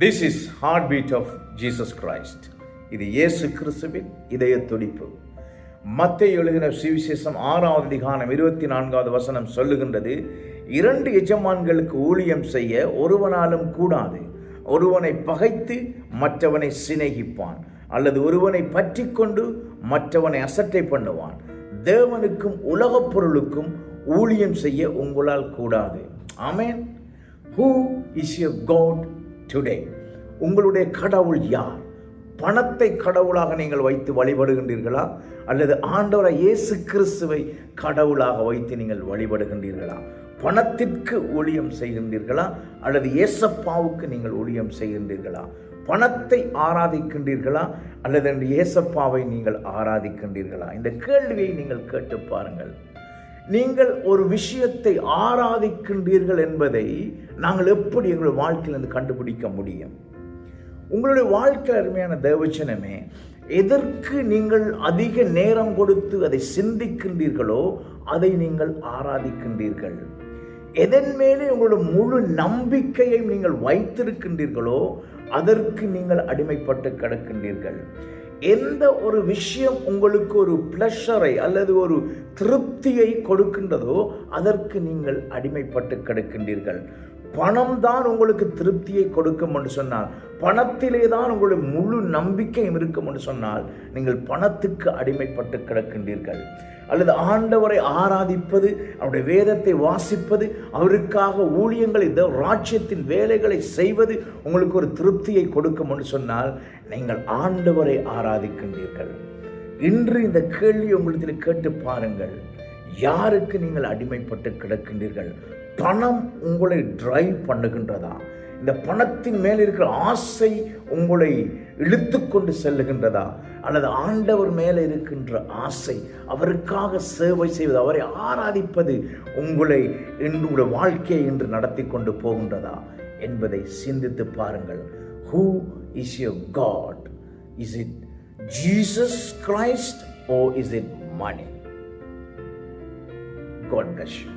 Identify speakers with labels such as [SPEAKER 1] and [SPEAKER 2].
[SPEAKER 1] This is heartbeat of Jesus Christ. இது இயேசு கிறிஸ்துவின் இதய துடிப்பு. மத்தேயு எழுதின சுவிசேஷம் 6வது அதிகாரம் 24வது வசனம் சொல்லுகின்றது, 2 எஜமான்களுக்கு ஊழியம் செய்ய ஒருவனாலும் கூடாது. ஒருவனை பகைத்து மற்றவனை சிநேகிப்பான், அல்லது ஒருவனை பற்றி கொண்டு மற்றவனை அசட்டை பண்ணுவான். தேவனுக்கும் உலகப் பொருளுக்கும் ஊழியம் செய்ய உங்களால் கூடாது. ஆமென். Who is your God today? உங்களுடைய கடவுள் யார்? பணத்தை கடவுளாக நீங்கள் வைத்து வழிபடுகின்றீர்களா, அல்லது ஆண்டவராகிய இயேசு கிறிஸ்துவை கடவுளாக வைத்து நீங்கள் வழிபடுகின்றீர்களா? பணத்திற்கு ஊழியம் செய்கின்றீர்களா, அல்லது இயேசப்பாவுக்கு நீங்கள் ஊழியம் செய்கின்றீர்களா? பணத்தை ஆராதிக்கின்றீர்களா, அல்லது இயேசப்பாவை நீங்கள் ஆராதிக்கின்றீர்களா? இந்த கேள்வியை நீங்கள் கேட்டு பாருங்கள். நீங்கள் ஒரு விஷயத்தை ஆராதிக்கின்றீர்கள் என்பதை நாங்கள் எப்படி எங்களுடைய வாழ்க்கையிலிருந்து கண்டுபிடிக்க முடியும்? உங்களுடைய வாழ்க்கை அருமையான தேவச்சனமே, எதற்கு நீங்கள் அதிக நேரம் கொடுத்து அதை சிந்திக்கின்றீர்களோ அதை நீங்கள் ஆராதிக்கின்றீர்கள். எதன் மேலே உங்களுடைய முழு நம்பிக்கையை நீங்கள் வைத்திருக்கின்றீர்களோ அதற்கு நீங்கள் அடிமைப்பட்டு கிடக்கின்றீர்கள். எந்த ஒரு விஷயம் உங்களுக்கு ஒரு பிளஷரை அல்லது ஒரு திருப்தியை கொடுக்கின்றதோ அதற்கு நீங்கள் அடிமைப்பட்டு கிடக்கின்றீர்கள். பணம் தான் உங்களுக்கு திருப்தியை கொடுக்கும் என்று சொன்னால், பணத்திலே தான் உங்களுடைய முழு நம்பிக்கையும் இருக்கும் என்று சொன்னால், நீங்கள் பணத்துக்கு அடிமைப்பட்டு கிடக்கின்றீர்கள். அல்லது ஆண்டவரை ஆராதிப்பது, அவருடைய வேதத்தை வாசிப்பது, அவருக்காக ஊழியங்களை, ராஜ்யத்தின் வேலைகளை செய்வது உங்களுக்கு ஒரு திருப்தியை கொடுக்கும் என்று சொன்னால், நீங்கள் ஆண்டவரை ஆராதிக்கின்றீர்கள். இன்று இந்த கேள்வி உங்களுக்கு கேட்டு பாருங்கள். யாருக்கு நீங்கள் அடிமைப்பட்டு கிடக்கின்றீர்கள்? பணம் உங்களை டிரைவ் பண்ணுகின்றதா? இந்த பணத்தின் மேல் இருக்கிற ஆசை உங்களை இழுத்து கொண்டு செல்லுகின்றதா? அல்லது ஆண்டவர் மேலே இருக்கின்ற ஆசை, அவருக்காக சேவை செய்வது, அவரை ஆராதிப்பது உங்களை என்னுடைய வாழ்க்கையை இன்று நடத்தி கொண்டு போகின்றதா என்பதை சிந்தித்து பாருங்கள். Who is your God? Is it Jesus Christ or is it money? God bless you.